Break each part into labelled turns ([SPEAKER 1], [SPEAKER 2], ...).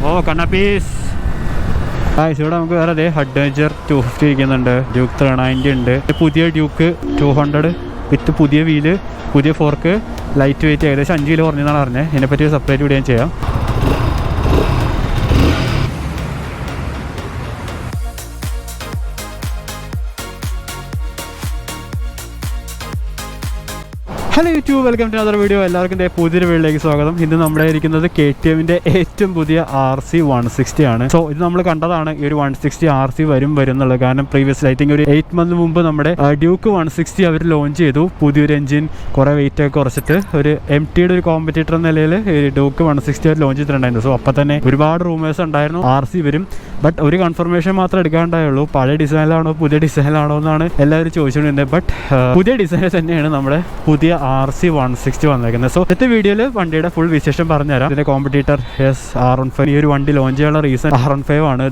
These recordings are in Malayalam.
[SPEAKER 1] ഓ കണ്ണപ്പീസ് ഇവിടെ നമുക്ക് വേറെ അഡ്വഞ്ചർ 250 ഇരിക്കുന്നുണ്ട്. ഡ്യൂക്ക് 390 ഉണ്ട്. പുതിയ ഡ്യൂക്ക് 200 വിത്ത് പുതിയ വീല്, പുതിയ ഫോർക്ക്, ലൈറ്റ് വെയിറ്റ്, ഏകദേശം 5 കിലോ കുറഞ്ഞെന്നാണ് പറഞ്ഞത്. ഇതിനെപ്പറ്റി സെപ്പറേറ്റ് വീഡിയോ ഞാൻ ചെയ്യാം. Hello YouTube, welcome to other video. എല്ലാവർക്കും പുതിയൊരു വീഡിയോയിലേക്ക് സ്വാഗതം. ഇന്ന് നമ്മുടെ ഇരിക്കുന്നത് KTMന്റെ ഏറ്റവും പുതിയ RC 160 ആണ്. സോ ഇത് നമ്മൾ കണ്ടതാണ് ഈ ഒരു 160 RC വരും എന്നുള്ളത്. കാരണം പ്രീവിയസ്ലി ഐ തിങ്ക് ഒരു 8 months മുമ്പ് നമ്മുടെ ഡ്യൂക്ക് 160 അവർ ലോഞ്ച് ചെയ്തു. പുതിയൊരു എഞ്ചിൻ, കുറേ വെയിറ്റ് ഒക്കെ കുറച്ചിട്ട് ഒരു MTയുടെ ഒരു കോമ്പറ്റീറ്റർ എന്ന നിലയിൽ ഡ്യൂക്ക് 160 അവർ ലോഞ്ച് ചെയ്തിട്ടുണ്ടായിരുന്നു. സോ അപ്പോൾ തന്നെ ഒരുപാട് റൂമേഴ്സ് ഉണ്ടായിരുന്നു RC വരും. ബട്ട് ഒരു കൺഫർമേഷൻ മാത്രമേ എടുക്കാണ്ടായുള്ളൂ. പഴയ ഡിസൈനിലാണോ പുതിയ ഡിസൈനിലാണോ എന്നാണ് എല്ലാവരും ചോദിച്ചുകൊണ്ടിരുന്നത്. ബട്ട് പുതിയ ഡിസൈനിൽ തന്നെയാണ് നമ്മുടെ പുതിയ RC 160 വന്നേക്കുന്നത്. സോ ഇന്നത്തെ വീഡിയോയിൽ വണ്ടിയുടെ ഫുൾ വിശേഷം പറഞ്ഞുതരാം. ഇതിന്റെ കോമ്പറ്റീറ്റർ R15. ഈ ഒരു വണ്ടി ലോഞ്ച് ചെയ്യാനുള്ള റീസൺ R15 ആണ്.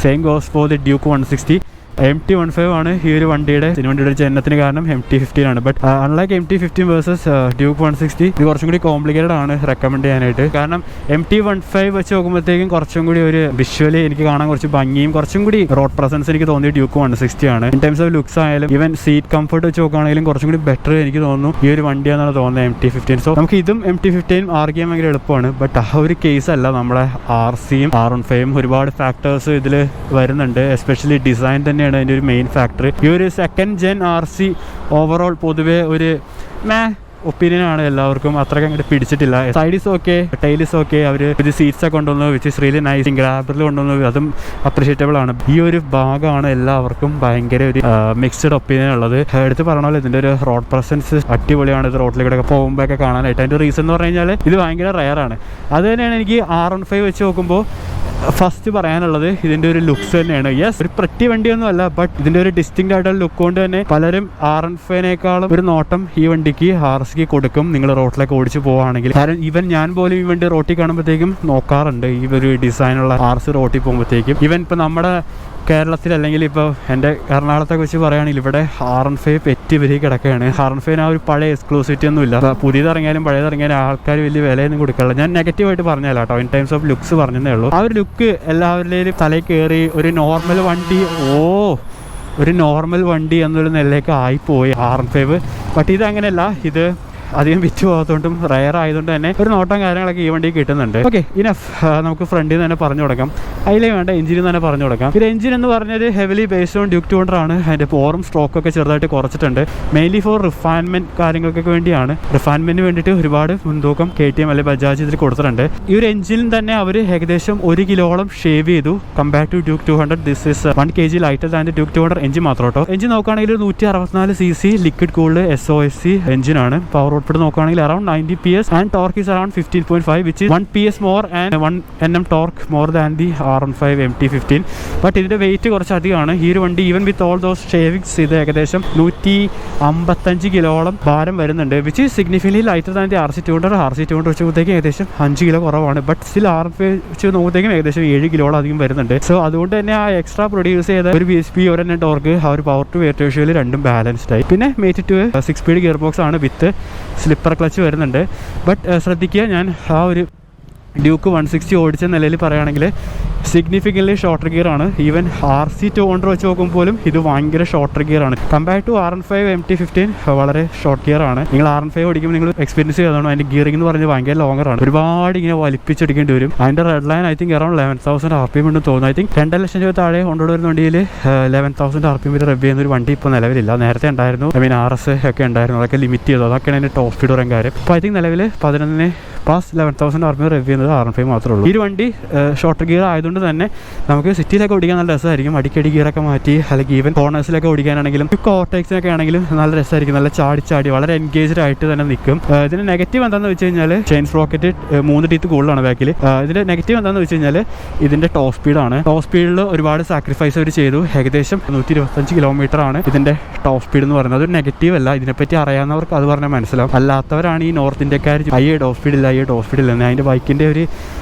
[SPEAKER 1] Same goes for the Duke 160. MT15 ആണ് ഈ ഒരു വണ്ടിയുടെ ജനനത്തിന് കാരണം. MT15 ആണ്. But unlike MT15 versus Duke 160 ഇത് കുറച്ചും കൂടി കോംപ്ലിക്കേറ്റഡ് ആണ് റെക്കമെൻഡ് ചെയ്യാനായിട്ട്. കാരണം MT15 വെച്ച് നോക്കുമ്പോഴത്തേക്കും കുറച്ചും കൂടി ഒരു വിഷ്വലി എനിക്ക് കാണാൻ കുറച്ച് ഭംഗിയും കുറച്ചും കൂടി റോഡ് പ്രസൻസ് എനിക്ക് തോന്നിയ ഡ്യൂക്ക് 160 ആണ്. ഇൻ ടൈംസ് ഓഫ് ലുക്സ് ആയാലും ഈവൻ സീറ്റ് കംഫർട്ട് വെച്ച് നോക്കുകയാണെങ്കിലും കുറച്ചും കൂടി ബെറ്റർ എനിക്ക് തോന്നുന്നു ഈ ഒരു വണ്ടിയാണെന്നാണ് തോന്നുന്നത് MT15. സോ നമുക്ക് ഇതും MT15 ആർഗ്യം ഭയങ്കര എളുപ്പമാണ്. ബട്ട് ആ ഒരു കേസ് അല്ല നമ്മുടെ RCയും R15. ഒരുപാട് ഫാക്ടേഴ്സ് ഇതിൽ വരുന്നുണ്ട്. എസ്പെഷ്യലി ഡിസൈൻ തന്നെ അതിൻ്റെ ഒരു മെയിൻ ഫാക്ടർ. ഈ ഒരു സെക്കൻഡ് ജെൻ RC ഓവറോൾ പൊതുവേ ഒരു ഒപ്പീനിയൻ ആണ് എല്ലാവർക്കും. അത്രയ്ക്ക് അങ്ങോട്ട് പിടിച്ചിട്ടില്ല. സൈഡീസ് ഓക്കെ, ടൈലിസ് ഓക്കെ. അവർ ഇത് സീറ്റ്സ് ഒക്കെ കൊണ്ടുവന്നു, വിച്ച് ഇസ് റിയലി നൈസ്. ഗ്രാബറിൽ കൊണ്ടുവന്നു, അതും അപ്രീഷിയേറ്റബിൾ ആണ്. ഈ ഒരു ഭാഗമാണ് എല്ലാവർക്കും ഭയങ്കര ഒരു മിക്സ്ഡ് ഒപ്പീനിയൻ ഉള്ളത്. എടുത്ത് പറഞ്ഞാൽ ഇതിൻ്റെ ഒരു റോഡ് പ്രസൻസ് അടിപൊളിയാണ്. ഇത് റോഡിലൂടെ പോകുമ്പോഴൊക്കെ കാണാനായിട്ട്. അതിൻ്റെ റീസൺ എന്ന് പറഞ്ഞു കഴിഞ്ഞാൽ ഇത് ഭയങ്കര റെയർ ആണ്. അത് തന്നെയാണ് എനിക്ക് R15 വെച്ച് നോക്കുമ്പോൾ ഫസ്റ്റ് പറയാനുള്ളത്. ഇതിൻ്റെ ഒരു ലുക്സ് തന്നെയാണ്. യെസ്, ഒരു പ്രട്ടി വണ്ടിയൊന്നും അല്ല, ബട്ട് ഇതിൻ്റെ ഒരു ഡിസ്റ്റിങ്ക്റ്റ് ആയിട്ടുള്ള ലുക്ക് കൊണ്ട് തന്നെ പലരും R15നേക്കാളും ഒരു നോട്ടം ഈ വണ്ടിക്ക് RCക്ക് കൊടുക്കും നിങ്ങൾ റോഡിലേക്ക് ഓടിച്ച് പോവുകയാണെങ്കിൽ. കാരണം ഈവൻ ഞാൻ പോലും ഈ വണ്ടി റോട്ടിൽ കാണുമ്പോഴത്തേക്കും നോക്കാറുണ്ട് ഈ ഒരു ഡിസൈനുള്ള RC റോട്ടിൽ പോകുമ്പോഴത്തേക്കും. ഈവൻ ഇപ്പോൾ നമ്മുടെ കേരളത്തിൽ അല്ലെങ്കിൽ ഇപ്പോൾ എൻ്റെ എറണാകുളത്തെ കുറിച്ച് പറയുകയാണെങ്കിൽ ഇവിടെ R15 പെറ്റി വരി കിടക്കുകയാണ്. R15 ആ ഒരു പഴയ എക്സ്ക്ലൂസിറ്റി ഒന്നും ഇല്ല. പുതിയതിറങ്ങിയാലും പഴയതിറങ്ങിയാലും ആൾക്കാർ വലിയ വിലയൊന്നും കൊടുക്കില്ല. ഞാൻ നെഗറ്റീവായിട്ട് പറഞ്ഞല്ല കേട്ടോ, ഇൻ ടൈംസ് ഓഫ് ലുക്സ് പറഞ്ഞതേ ഉള്ളൂ. ആ ഒരു ലുക്ക് എല്ലാവരുടെയും തലയിൽ കയറി ഒരു നോർമൽ വണ്ടി, ഒരു നോർമൽ വണ്ടി എന്നുള്ള നിലയിലേക്ക് ആയിപ്പോയി R15. ബട്ട് ഇതങ്ങനെയല്ല. ഇത് അധികം വിറ്റ് പോകാത്തതുകൊണ്ടും റയർ ആയതുകൊണ്ട് തന്നെ ഒരു നോട്ടം കാര്യങ്ങളൊക്കെ ഈ വണ്ടി കിട്ടുന്നുണ്ട്. Okay, enough. നമുക്ക് ഫ്രണ്ടിൽ നിന്ന് തന്നെ പറഞ്ഞു കൊടുക്കാം. അതിലേ വേണ്ട എഞ്ചിനിൽ നിന്ന് തന്നെ പറഞ്ഞു കൊടുക്കാം. ഇത് എഞ്ചിൻ എന്ന് പറഞ്ഞത് ഹെവിലി ബേസ്ഡ് ഓൺ ഡ്യൂക്ക് 200 ആണ്. അതിൻ്റെ പോറും സ്ട്രോക്കൊക്കെ ചെറുതായിട്ട് കുറച്ചിട്ടുണ്ട്. മെയിൻലി ഫോർ റിഫൈൻമെൻറ്റ് കാര്യങ്ങൾക്കൊക്കെ വേണ്ടിയാണ്. റിഫൈൻമെൻറ്റിന് വേണ്ടിയിട്ട് ഒരുപാട് മുൻതൂക്കം KTM അല്ലെങ്കിൽ ബജാജ് ഇതിൽ കൊടുത്തിട്ടുണ്ട്. ഈ ഒരു എഞ്ചിനിൽ തന്നെ അവർ ഏകദേശം 1 കിലോളം ഷേവ് ചെയ്തു compare to Duke 200. This is 1 kg lighter than Duke 200 engine മാത്രം കേട്ടോ. എഞ്ചിൻ നോക്കുകയാണെങ്കിൽ 164cc ലിക്വിഡ് കൂൾഡ് SOFC എഞ്ചിനാണ്. പവർ ഔട്ട്പുട്ട് നോക്കുകയാണെങ്കിൽ around 90 PS and torque is around 15.5 which is 1 PS more and 1 Nm torque more than the R15 MT15. But ഇതിൻ്റെ വെയിറ്റ് കുറച്ച് അധികമാണ്. ഈ ഒരു വണ്ടി even with all those shavings ഇത് ഏകദേശം 155 കിലോളം ഭാരം വരുന്നുണ്ട്. Which is significantly lighter than the RC 200. RC 200 വെച്ച് നോക്കുമ്പോഴത്തേക്കും ഏകദേശം 5 കിലോ കുറവാണ്. ബട്ട് സ്റ്റിൽ R15 വെച്ച് നോക്കുമ്പോഴത്തേക്കും ഏകദേശം 7 കിലോളം അധികം വരുന്നുണ്ട്. സോ അതുകൊണ്ട് തന്നെ ആ എക്സ്ട്രാ പ്രൊഡ്യൂസ് ചെയ്ത ഒരു BSP 1 Nm ടോർക്ക് ആ ഒരു പവർ ടു വെയിറ്റ് റേഷ്യോയിൽ രണ്ടും ബാലൻസ്ഡ് ആയി. പിന്നെ mated to 6 speed gear box ആണ് വിത്ത് സ്ലിപ്പർ ക്ലച്ച് വരുന്നുണ്ട്. ബട്ട് ശ്രദ്ധിക്കുക, ഞാൻ ആ ഒരു ഡ്യൂക്ക് 160 ഓടിച്ച നിലയിൽ പറയുകയാണെങ്കിൽ സിഗ്നിഫിക്കൻ്റ്ലി ഷോർട്ടർ ഗിയർ ആണ്. ഈവൻ RC 200 വെച്ച് നോക്കുമ്പോൾ പോലും ഇത് ഭയങ്കര ഷോർട്ടർ ഗിയർ ആണ്. കമ്പയർ ടു R15 MT15 വളരെ ഷോർട്ട് ഗിയർ ആണ്. നിങ്ങൾ R15 ഓടിക്കുമ്പോൾ നിങ്ങൾ എക്സ്പീരിയൻസ് ചെയ്തതാണ്. അതിൻ്റെ ഗിയറിംഗ് എന്ന് പറഞ്ഞാൽ ഭയങ്കര ലോങ്ങർ ആണ്. ഒരുപാട് ഇങ്ങനെ വലിപ്പിച്ചെടുക്കേണ്ടി വരും. അതിൻ്റെ red line I think around 11,000 RPM ഉണ്ടെന്ന് തോന്നുന്നു. ഐ തിങ്ക് 2 ലക്ഷം രൂപ താഴെ കൊണ്ടുവരുന്ന വണ്ടിയിൽ 11,000 RPM വരെ റെബ് ചെയ്യുന്ന ഒരു വണ്ടി ഇപ്പോൾ നിലവിലില്ല. നേരത്തെ ഉണ്ടായിരുന്നു. ഐ മീൻ RS ഒക്കെ ഉണ്ടായിരുന്നു. അതൊക്കെ ലിമിറ്റ് ചെയ്തു. അതൊക്കെയാണ് അതിൻ്റെ ടോപ്പ് സ്പീഡ് പറയാൻ കാര്യം. അപ്പോൾ ഐ തിങ്ക് നിലവിൽ 11,000 RPM റെബ് ചെയ്യുന്നത് R15 മാത്രമേ ഉള്ളൂ. ഈ ഒരു വണ്ടി ഷോർട്ടർ ഗിയർ ആയതുകൊണ്ട് തന്നെ നമുക്ക് സിറ്റിയിലൊക്കെ ഓടിക്കാൻ നല്ല രസമായിരിക്കും. അടിക്കടി ഗിയറൊക്കെ മാറ്റി അല്ലെങ്കിൽ ഈവൻ കോർണേഴ്സിലൊക്കെ ഓടിക്കാനാണെങ്കിലും ഓവർടേക്സിനൊക്കെ ആണെങ്കിലും നല്ല രസമായിരിക്കും. നല്ല ചാടി വളരെ എൻഗേജ്ഡ് ആയിട്ട് തന്നെ നിൽക്കും. ഇതിന് നെഗറ്റീവ് എന്താണെന്ന് വെച്ച് കഴിഞ്ഞാൽ ചെയിൻ സ്പ്രോക്കറ്റ് 3 ടീത്ത് കൂടുതലാണ് ബാക്കിൽ. ഇതിൻ്റെ നെഗറ്റീവ് എന്താണെന്ന് വെച്ച് കഴിഞ്ഞാൽ ഇതിൻ്റെ ടോപ്പ് സ്പീഡാണ്. ടോപ്പ് സ്പീഡിൽ ഒരുപാട് സാക്രിഫൈസ് അവർ ചെയ്തു. ഏകദേശം 125 കിലോമീറ്റർ ആണ് ഇതിൻ്റെ ടോപ്പ് സ്പീഡ് എന്ന് പറയുന്നത്. അതൊരു നെഗറ്റീവ് അല്ല. ഇതിനെപ്പറ്റി അറിയാവുന്നവർക്ക് അത് പറഞ്ഞാൽ മനസ്സിലാവും. അല്ലാത്തവരാണ് ഈ നോർത്ത് ഇന്ത്യക്കാർ ടോപ്പ് സ്പീഡില്ല ടോപ്പ് സ്പീഡില്ല. അതിൻ്റെ ബൈക്കിൻ്റെ ഒരു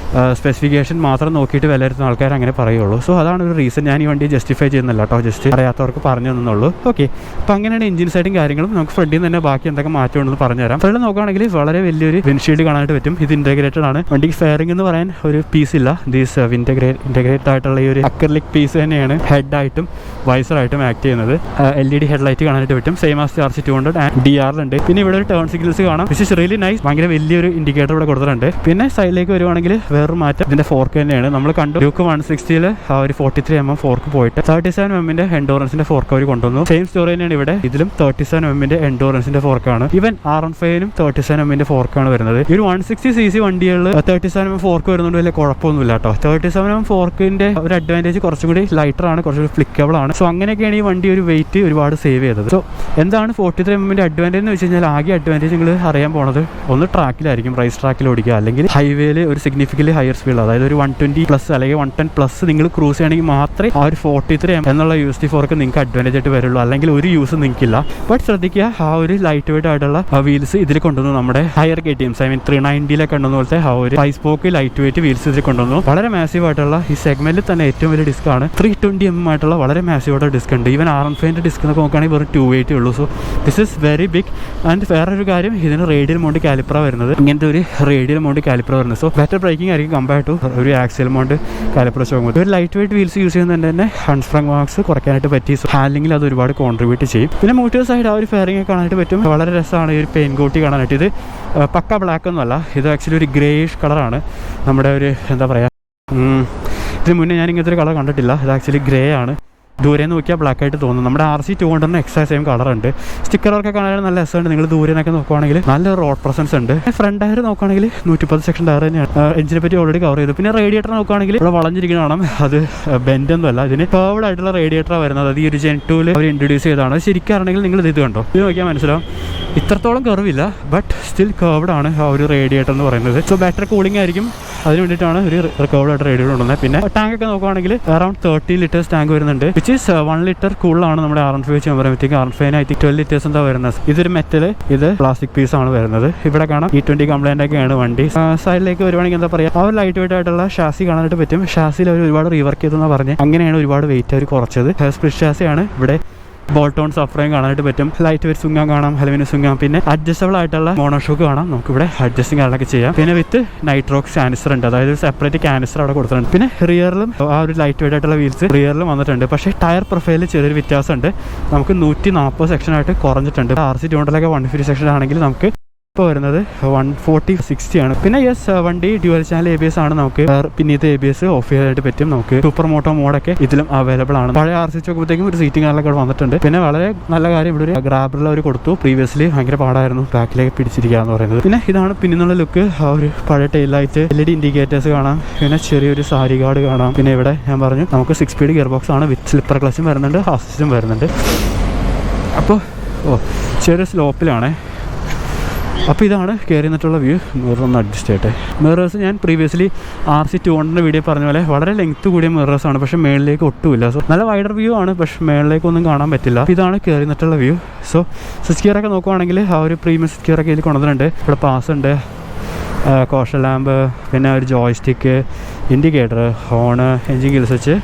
[SPEAKER 1] സ്പെസിഫിക്കേഷൻ മാത്രം നോക്കിയിട്ട് വിലയിരുത്തുന്ന ആൾക്കാർ അങ്ങനെ പറയുള്ളൂ. സോ അതാണ് ഒരു റീസൺ. ഞാൻ ഈ വണ്ടി ജസ്റ്റിഫൈ ചെയ്യുന്നില്ല കേട്ടോ, ജസ്റ്റ് അറിയാത്തവർക്ക് പറഞ്ഞു തന്നുള്ളൂ. ഓക്കെ, അപ്പോൾ അങ്ങനെയാണ് എഞ്ചിൻ സൈഡും കാര്യങ്ങളും. നമുക്ക് ഫ്രണ്ടിൽ നിന്ന് തന്നെ ബാക്കി എന്തൊക്കെ മാറ്റം ഉണ്ടെന്ന് പറഞ്ഞുതരാം. ഫ്രണ്ടിൽ നോക്കുകയാണെങ്കിൽ വളരെ വലിയൊരു വിൻഷീൽഡ് കാണാനായിട്ട് പറ്റും. ഇത് ഇൻറ്റഗ്രേറ്റഡ് ആണ്. വണ്ടിക്ക് ഫെയറിംഗ് എന്ന് പറയാൻ ഒരു പീസ് ഇല്ല. ദീസ് ഇൻറ്റഗ്രേറ്റഡ് ആയിട്ടുള്ള ഈ ഒരു അക്രിലിക് പീസ് തന്നെയാണ് ഹെഡായിട്ടും വൈസറായിട്ടും ആക്ട് ചെയ്യുന്നത്. LED ഹെഡ്ലൈറ്റ് കാണാനായിട്ട് പറ്റും. Same as RC200 and DR പിന്നെ ഇവിടെ ഒരു ടേൺ സിഗ്നൽസ് കാണാം, വിച്ച് ഇസ് റിയലി നൈസ്. ഭയങ്കര വലിയൊരു ഇൻഡിക്കേറ്റർ ഇവിടെ കൊടുത്തിട്ടുണ്ട്. പിന്നെ സൈഡിലേക്ക് വരുവാണെങ്കിൽ വേറൊരു മാറ്റം ഇതിന്റെ ഫോർക്ക് തന്നെയാണ്. നമ്മൾ കണ്ടു ഡ്യൂക്ക് 160 ആ ഒരു 43mm ഫോർക്ക് പോയിട്ട് 37mm എൻഡോറൻസിന്റെ ഫോർക്ക് അവർ കൊണ്ടുവന്നു. സെയിം സ്റ്റോറി തന്നെയാണ് ഇവിടെ. ഇതിലും 37mm എൻഡോറൻസിന്റെ ഫോർക്കാണ്. ഈവൻ R15നും 37mm ഫോർക്കാണ് വരുന്നത്. ഈ ഒരു 160cc വണ്ടികളിൽ 37mm ഫോർക്ക് വരുന്നുണ്ട്, വലിയ കുഴപ്പമൊന്നുമില്ല കേട്ടോ. 37mm ഫോർക്കിന്റെ ഒരു അഡ്വാൻറ്റേജ് കുറച്ചും കൂടി ലൈറ്റർ ആണ്, കുറച്ചുകൂടി ഫ്ലിക്കബിൾ ആണ്. സോ അങ്ങനെയൊക്കെയാണ് ഈ വണ്ടി ഒരു വെയിറ്റ് ഒരുപാട് സേവ് ചെയ്തത്. സോ എന്താണ് 43mm അഡ്വാൻറ്റേജ് എന്ന് വെച്ച് കഴിഞ്ഞാൽ, ആകെ അഡ്വാൻറ്റേജ് നിങ്ങൾ അറിയാൻ പോണത് ഒന്ന് ട്രാക്കിലായിരിക്കും, റൈസ് ട്രാക്കിൽ ഓടിക്കുക, അല്ലെങ്കിൽ ഹൈവേയിൽ ഒരു സിഗ്നിഫിക്കൻ്റ് ഹയർ സ്പീഡ്, അതായത് ഒരു 120+ അല്ലെങ്കിൽ 110+ നിങ്ങൾ ക്രൂസ് ചെയ്യണമെങ്കിൽ മാത്രമേ ആ ഒരു 43mm എന്നുള്ള USD ഫോർക്ക് നിങ്ങൾക്ക് അഡ്വാൻറ്റേജ് ആയിട്ട് വരുള്ളൂ, അല്ലെങ്കിൽ ഒരു യൂസ് നിങ്ങൾക്കില്ല. ബട്ട് ശ്രദ്ധിക്കുക, ആ ഒരു ലൈറ്റ് വെയിറ്റ് ആയിട്ടുള്ള വീൽസ് ഇതിൽ കൊണ്ടുവന്നു. നമ്മുടെ ഹയർ KTMs, ഐ മീൻ 390 കൊണ്ടുവന്ന പോലത്തെ ആ ഒരു 5 സ്പോക്ക് ലൈറ്റ് വെയിറ്റ് വീൽസ് ഇതിൽ കൊണ്ടുവന്നു. വളരെ മാസീവ് ആയിട്ടുള്ള ഈ സെഗ്മെന്റിൽ തന്നെ ഏറ്റവും വലിയ ഡിസ്ക് ആണ്. 320mm ആയിട്ടുള്ള വളരെ മാസീവ് ആയിട്ടുള്ള ഡിസ്ക് ഉണ്ട്. ഈവൻ R15 ഡിസ്ക് എന്നൊക്കെ നോക്കുകയാണെങ്കിൽ വെറും 280 ഉള്ളൂ. So this is very big. And വേറൊരു കാര്യം, ഇതിന് റേഡിയൽ മൗണ്ട് കാലിപ്പറ വരുന്നത്. ഇങ്ങനത്തെ ഒരു റേഡിയൽ മൗണ്ട് കാലിപ്പറ വരുന്നത്. സോ ബെറ്റർ ബ്രേക്കിംഗ് ആയിരിക്കും കമ്പയർ ടു ഒരു ആക്സിയൽ മൗണ്ട് കാലിപ്പറ ചോക്കുമ്പോൾ. ഒരു ലൈറ്റ് വെയിറ്റ് വീൽസ് യൂസ് ചെയ്യുന്നതിന് തന്നെ ഹാൻഡ്സ്പ്രങ് മാർക്സ് കുറയ്ക്കാനായിട്ട് പറ്റി. സോ ഹാൻഡിലിംഗിൽ അത് ഒരുപാട് കോൺട്രിബ്യൂട്ട് ചെയ്യും. പിന്നെ മോട്ടോർ സൈഡ് ആ ഒരു ഫെയറിംഗ് കാണാനായിട്ട് പറ്റും. വളരെ രസമാണ് ഈ ഒരു പെയിൻ കോട്ടി കാണാനായിട്ട്. ഇത് പക്ക ബ്ലാക്ക് ഒന്നുമല്ല, ഇത് ആക്ച്വലി ഒരു ഗ്രേയിഷ് കളറാണ്. നമ്മുടെ ഒരു എന്താ പറയുക, ഇതിന് മുന്നേ ഞാൻ ഇങ്ങനത്തെ ഒരു കളർ കണ്ടിട്ടില്ല. ഇത് ആക്ച്വലി ഗ്രേ ആണ്. ദൂരെ നോക്കിയാൽ ബ്ലാക്ക് ആയിട്ട് തോന്നും. നമ്മുടെ RC200 എക്സാക്ട് സെയിം കളറുണ്ട്. സ്റ്റിക്കർ വർക്ക് കാണാൻ നല്ല രസമുണ്ട്. നിങ്ങൾ ദൂരെ നിന്നൊക്കെ നോക്കുവാണെങ്കിൽ നല്ല റോഡ് പ്രസൻസ് ഉണ്ട്. ഫ്രണ്ട് ടയർ നോക്കുകയാണെങ്കിൽ 110 സെക്ഷൻ ടയർ തന്നെയാണ്. എഞ്ചിനെ പറ്റി ഓൾറെഡി കവർ ചെയ്തു. പിന്നെ റേഡിയേറ്റർ നോക്കുകയാണെങ്കിൽ ഇവിടെ വളഞ്ഞിരിക്കുന്ന കാണാം. അത് ബെൻഡൊന്നും അല്ല, ഇതിന് കർവ്ഡ് ആയിട്ടുള്ള റേഡിയേറ്റർ വരുന്നത്. അത് ഈ ഒരു Gen 2 അവർ ഇൻട്രൊഡ്യൂസ് ചെയ്തതാണ്. ശരിക്കാണെങ്കിൽ നിങ്ങൾ ഇത് കണ്ടോ, ഇത് നോക്കിയാൽ മനസ്സിലാവും. ഇത്രത്തോളം കർവില്ല, ബട്ട് സ്റ്റിൽ കർവ്ഡ് ആണ് ആ ഒരു റേഡിയേറ്റർ എന്ന് പറയുന്നത്. സോ ബെറ്റർ കൂളിംഗ് ആയിരിക്കും, അതിന് വേണ്ടിയിട്ടാണ് ഒരു കർവ്ഡ് ആയിട്ട് റേഡിയേറ്റർ കൊണ്ടുവന്നത്. പിന്നെ ടാങ്ക് ഒക്കെ നോക്കുകയാണെങ്കിൽ അറൌണ്ട് 30 ലിറ്റേഴ്സ് ടാങ്ക് വരുന്നുണ്ട്, വിച്ച് ഈസ് 1 ലിറ്റർ കൂടുതലാണ് നമ്മുടെ R15 വെച്ച് പറയുമ്പോഴത്തേക്ക്. R15 I think 12 ലിറ്റേഴ്സ് എന്താ വരുന്നത്. ഇതൊരു മെറ്റൽ, ഇത് പ്ലാസ്റ്റിക് പീസ് ആണ് വരുന്നത്. ഇവിടെ കാണാം E20 കംപ്ലൈൻ്റ് ഒക്കെയാണ് വണ്ടി. സൈഡിലേക്ക് വരുവാണെങ്കിൽ എന്താ പറയുക, ആ ഒരു ലൈറ്റ് വെയിറ്റ് ആയിട്ടുള്ള ഷാസി കാണാനായിട്ട് പറ്റും. ഷാസിൽ അവർ ഒരുപാട് റീവർക്ക് ചെയ്തെന്ന് പറഞ്ഞ് അങ്ങനെയാണ് ഒരുപാട് വെയിറ്റ് അവർ കുറച്ചത്. സ്പ്ലിറ്റ് ഷാസിയാണ്. ഇവിടെ ബോൾട്ടോൺ സഫ്രയും കാണാനായിട്ട് പറ്റും. ലൈറ്റ് വെയിറ്റ് സുങ്ങാം കാണാം, അലുമിനിയം സുങ്ങാം. പിന്നെ അഡ്ജസ്റ്റബിൾ ആയിട്ടുള്ള മോണോഷോക്ക് കാണാം. നമുക്ക് ഇവിടെ അഡ്ജസ്റ്റിംഗ് കാര്യങ്ങളൊക്കെ ചെയ്യാം. പിന്നെ വിത്ത് നൈട്രോക്സ് കാനിസ്റ്റർ ഉണ്ട്, അതായത് സെപ്പറേറ്റ് കാനിസ്റ്റർ അവിടെ കൊടുത്തിട്ടുണ്ട്. പിന്നെ റിയറിലും ആ ഒരു ലൈറ്റ് വെയിറ്റ് ആയിട്ടുള്ള വീൽസ് റിയറിലും വന്നിട്ടുണ്ട്. പക്ഷേ ടയർ പ്രൊഫൈലിൽ ചെറിയൊരു വ്യത്യാസമുണ്ട്. നമുക്ക് 140 സെക്ഷനായിട്ട് കുറഞ്ഞിട്ടുണ്ട്. RC200 150 സെക്ഷൻ ആണെങ്കിൽ നമുക്ക് ഇപ്പോൾ വരുന്നത് 140/60 ആണ്. പിന്നെ വണ്ടി ഡ്യുവൽ ചാനൽ ABS ആണ്. നമുക്ക് പിന്നീത്തെ ABS ഓഫ് ചെയ്യാനായിട്ട് പറ്റും. നമുക്ക് സൂപ്പർ മോട്ടോ മോഡൊക്കെ ഇതിലും അവൈലബിൾ ആണ്. പഴയ RC നോക്കുമ്പോഴത്തേക്കും ഒരു സീറ്റിംഗ് കാറിലൊക്കെ വന്നിട്ടുണ്ട്. പിന്നെ വളരെ നല്ല കാര്യം, ഇവിടെ ഒരു ഗ്രാബറിൽ അവർ കൊടുത്തു. പ്രീവിയസ്ലി ഭയങ്കര പാടായിരുന്നു ബാക്കിലേക്ക് പിടിച്ചിരിക്കുക എന്ന് പറയുന്നത്. പിന്നെ ഇതാണ് പിന്നുള്ള ലുക്ക്. ആ ഒരു പഴയ ടെയിൽ ലൈറ്റ്, LED ഇൻഡിക്കേറ്റേഴ്സ് കാണാം. പിന്നെ ചെറിയൊരു സാരി ഗാർഡ് കാണാം. പിന്നെ ഇവിടെ ഞാൻ പറഞ്ഞു നമുക്ക് 6 സ്പീഡ് ഗിയർ ബോക്സ് ആണ്, വിത്ത് സ്ലിപ്പർ ക്ലച്ചും വരുന്നുണ്ട്, അസിസ്റ്റും വരുന്നുണ്ട്. അപ്പോൾ ചെറിയ സ്ലോപ്പിലാണ്. അപ്പോൾ ഇതാണ് കയറി നിന്നിട്ടുള്ള വ്യൂ. മിററൊന്ന് അഡ്ജസ്റ്റ് ചെയ്യട്ടെ. മിറേഴ്സ് ഞാൻ പ്രീവിയസ്ലി RC200 വീഡിയോ പറഞ്ഞ പോലെ വളരെ ലെങ്ത്ത് കൂടിയ മിറേഴ്സാണ്, പക്ഷേ മേളിലേക്ക് ഒട്ടുമില്ല. സോ നല്ല വൈഡർ വ്യൂ ആണ്, പക്ഷേ മേളിലേക്കൊന്നും കാണാൻ പറ്റില്ല. ഇതാണ് കയറി നിന്നിട്ടുള്ള വ്യൂ. സോ സ്വിച്ച് ഗിയറൊക്കെ നോക്കുവാണെങ്കിൽ ആ ഒരു പ്രീമിയം സ്വിച്ച് ഗിയറൊക്കെ ഇതിൽ കൊണ്ടുവന്നിട്ടുണ്ട്. ഇവിടെ പാസ് ഉണ്ട്, കോഷൻ ലാമ്പ്, പിന്നെ ഒരു joystick, indicator, horn, engine gills വെച്ച്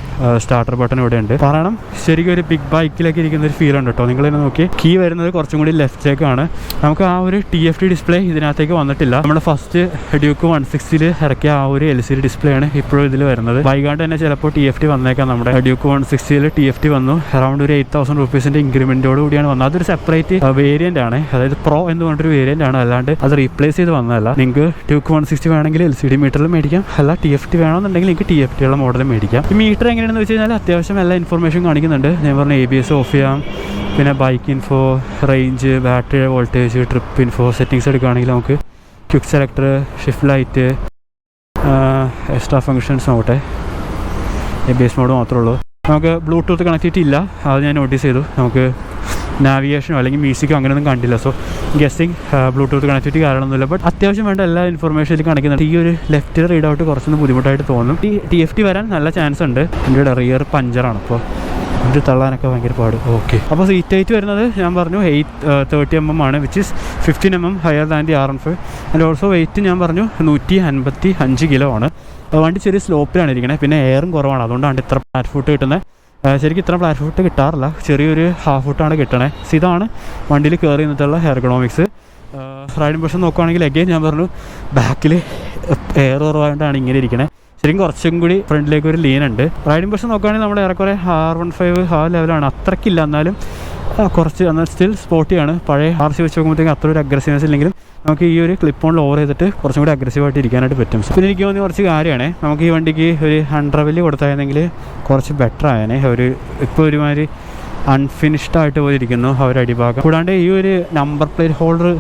[SPEAKER 1] സ്റ്റാർട്ടർ ബട്ടൺ ഇവിടെ ഉണ്ട്. പറയണം ശരിക്കും ഒരു ബിഗ് ബൈക്കിലേക്ക് ഇരിക്കുന്ന ഒരു ഫീൽ ഉണ്ട് കേട്ടോ. നിങ്ങൾ തന്നെ നോക്കി, കീ വരുന്നത് കുറച്ചും കൂടി ലെഫ്റ്റിലേക്കാണ്. നമുക്ക് ആ ഒരു TFT ഡിസ്പ്ലേ ഇതിനകത്തേക്ക് വന്നിട്ടില്ല. നമ്മുടെ ഫസ്റ്റ് ഡ്യൂക്ക് 160 ഇറക്കിയ ആ ഒരു LCD ഡിസ്പ്ലേ ആണ് ഇപ്പോഴും ഇതിൽ വരുന്നത്. വൈകാണ്ട് തന്നെ ചിലപ്പോൾ TFT വന്നേക്കാം. നമ്മുടെ ഡ്യൂക്ക് 160 TFT വന്നു. അറൗണ്ട് ഒരു 8,000 റുപ്പീസിൻ്റെ ഇൻക്രിമെൻറ്റോട് കൂടിയാണ് വന്നത്. അതൊരു സെപ്പറേറ്റ് വേരിയൻ്റ് ആണ്, അതായത് പ്രോ എന്ന് പറഞ്ഞിട്ടൊരു വേരിയൻ്റ് ആണ്, അല്ലാണ്ട് അത് റീപ്ലേസ് ചെയ്ത് വന്നതല്ല. നിങ്ങൾക്ക് ഡ്യൂക്ക് 160 വേണമെങ്കിൽ LCD മീറ്ററിൽ മേടിക്കാം, അല്ല TFT വേണമെന്നുണ്ടെങ്കിൽ നിങ്ങൾക്ക് TFT ഉള്ള മോഡൽ മേടിക്കാം. ഈ മീറ്റർ എങ്ങനെയാണെന്ന് വെച്ച് കഴിഞ്ഞാൽ അത്യാവശ്യം എല്ലാ ഇൻഫർമേഷൻ കാണിക്കുന്നുണ്ട്. ഞാൻ പറഞ്ഞ ABS ഓഫ് ചെയ്യാം, പിന്നെ bike info, range, battery voltage, trip info, settings എടുക്കുകയാണെങ്കിൽ നമുക്ക് quick selector, shift light, extra functions നോക്കട്ടെ. ABS മോഡ് മാത്രമേ ഉള്ളൂ. നമുക്ക് ബ്ലൂടൂത്ത് കണക്റ്റിവിറ്റി ഇല്ല, അത് ഞാൻ നോട്ടീസ് ചെയ്തു. നമുക്ക് നാവിഗേഷനോ അല്ലെങ്കിൽ മ്യൂസിക്കോ അങ്ങനെയൊന്നും കണ്ടില്ല. സോ ഗെസ്സിങ് ബ്ലൂടൂത്ത് കണക്റ്റിവിറ്റി കാരണമൊന്നുമില്ല. ബട്ട് അത്യാവശ്യം വേണ്ട എല്ലാ ഇൻഫർമേഷനിലും കാണിക്കുന്നുണ്ട്. ഈ ഒരു ലെഫ്റ്റ് റീഡ് ഔട്ട് കുറച്ചൊന്ന് ബുദ്ധിമുട്ടായിട്ട് തോന്നും. ഈ TFT വരാൻ നല്ല ചാൻസ് ഉണ്ട്. എൻ്റെ റിയർ പഞ്ചറാണ്. അപ്പോൾ ഇത് തള്ളാനൊക്കെ ഭയങ്കര പാട്. ഓക്കെ, അപ്പോൾ സീറ്റ് ഹൈറ്റ് വരുന്നത് ഞാൻ പറഞ്ഞു 30 mm ആണ്, which is 15 mm higher than the R15. And also weight ഞാൻ പറഞ്ഞു 155 കിലോ ആണ്. വണ്ടി ചെറിയ സ്ലോപ്പിലാണ് ഇരിക്കണേ, പിന്നെ എയറും കുറവാണ്, അതുകൊണ്ടാണ് ഇത്ര പ്ലാറ്റ്ഫൂട്ട് കിട്ടുന്നത്. ശരിക്കും ഇത്ര പ്ലാറ്റ്ഫൂട്ട് കിട്ടാറില്ല, ചെറിയൊരു ഹാഫ് ഫുട്ടാണ് കിട്ടണേ. ഇതാണ് വണ്ടിയിൽ കയറി നിന്നിട്ടുള്ള എർഗണോമിക്സ്. റൈഡിംഗ് പൊസിഷൻ നോക്കുകയാണെങ്കിൽ അഗെയിൻ ഞാൻ പറഞ്ഞു ബാക്കിൽ എയർ കുറവായതുകൊണ്ടാണ് ഇങ്ങനെ ഇരിക്കണേ. ശരിക്കും കുറച്ചും കൂടി ഫ്രണ്ടിലേക്ക് ഒരു ലീൻ ഉണ്ട്. റൈഡിംഗ് പൊസിഷൻ നോക്കുകയാണെങ്കിൽ നമ്മുടെ ഏറെക്കുറെ R15 ആ ലെവലാണ്, അത്രയ്ക്കില്ല, എന്നാലും കുറച്ച് എന്നാൽ സ്റ്റിൽ സ്പോർട്ടിയാണ്. പഴയ RC വെച്ച് നോക്കുമ്പോഴത്തേക്കും അത്ര ഒരു അഗ്രസീവ്നെസ് ഇല്ലെങ്കിലും നമുക്ക് ഈ ഒരു ക്ലിപ്പ് ഓൺ ലോവർ ചെയ്തിട്ട് കുറച്ചും കൂടി അഗ്രസീവായിട്ട് ഇരിക്കാനായിട്ട് പറ്റും. പിന്നെ എനിക്ക് തോന്നിയ കുറച്ച് കാര്യമാണ്, നമുക്ക് ഈ വണ്ടിക്ക് ഒരു 100 വലിയ കൊടുത്തായിരുന്നെങ്കിൽ കുറച്ച് ബെറ്റർ ആയേനെ. ഇപ്പോൾ ഒരുമാതിരി അൺഫിനിഷ്ഡ് ആയിട്ട് പോയിരിക്കുന്നു ആ ഒരു അടിഭാഗം. കൂടാണ്ട് ഈ ഒരു നമ്പർ പ്ലേറ്റ് ഹോൾഡർ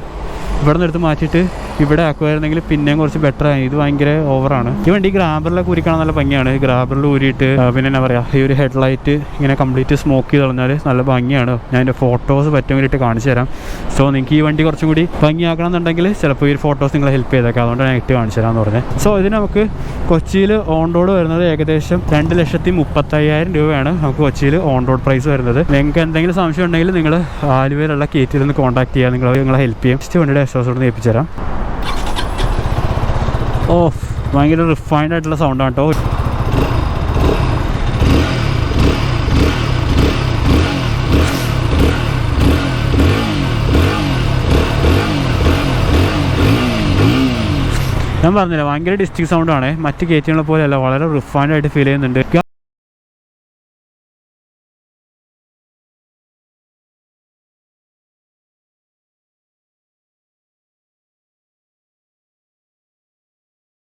[SPEAKER 1] ഇവിടെ നിന്ന് എടുത്ത് മാറ്റിയിട്ട് ഇവിടെ ആക്കുമായിരുന്നെങ്കിൽ പിന്നെയും കുറച്ച് ബെറ്റർ ആയി. ഇത് ഭയങ്കര ഓവറാണ്. ഈ വണ്ടി ഗ്രാബറിലൊക്കെ ഊരിക്കണം നല്ല ഭംഗിയാണ്. ഗ്രാബറിൽ ഊരിയിട്ട് പിന്നെ എന്താ പറയുക, ഈ ഒരു ഹെഡ്ലൈറ്റ് ഇങ്ങനെ കംപ്ലീറ്റ് സ്മോക്ക് ചെയ്ത് കളഞ്ഞാൽ നല്ല ഭംഗിയാണ്. ഞാൻ എൻ്റെ ഫോട്ടോസ് പറ്റും വേണ്ടിയിട്ട് കാണിച്ചു തരാം. സോ നിങ്ങൾക്ക് ഈ വണ്ടി കുറച്ചും കൂടി ഭംഗിയാക്കണം എന്നുണ്ടെങ്കിൽ ചിലപ്പോൾ ഈ ഫോട്ടോസ് നിങ്ങളെ ഹെൽപ്പ് ചെയ്തേക്കാം, അതുകൊണ്ട് ഞാൻ ഇട്ട് കാണിച്ചു തരാമെന്ന് പറഞ്ഞത്. സോ ഇതിന് നമുക്ക് കൊച്ചിയിൽ ഓൺ റോഡ് വരുന്നത് ഏകദേശം 2,35,000 രൂപയാണ് നമുക്ക് കൊച്ചിയിൽ ഓൺ റോഡ് പ്രൈസ് വരുന്നത്. നിങ്ങൾക്ക് എന്തെങ്കിലും സംശയം ഉണ്ടെങ്കിൽ നിങ്ങൾ ആലുവയിലുള്ള KTയിൽ നിന്ന് കോൺടാക്ട് ചെയ്യുക, നിങ്ങളെ ഹെൽപ്പ് ചെയ്യും. ജസ്റ്റ് വണ്ടിയുടെ എക്സോസോട് ഏൽപ്പിച്ചു തരാം. ഭയങ്കര റിഫൈൻഡ് ആയിട്ടുള്ള സൗണ്ടാണ് കേട്ടോ. ഞാൻ പറഞ്ഞില്ല ഭയങ്കര ഡിസ്റ്റിക് സൗണ്ടാണ്, മറ്റ് KTകളെ പോലെയല്ല, വളരെ റിഫൈൻഡ് ആയിട്ട് ഫീൽ ചെയ്യുന്നുണ്ട്.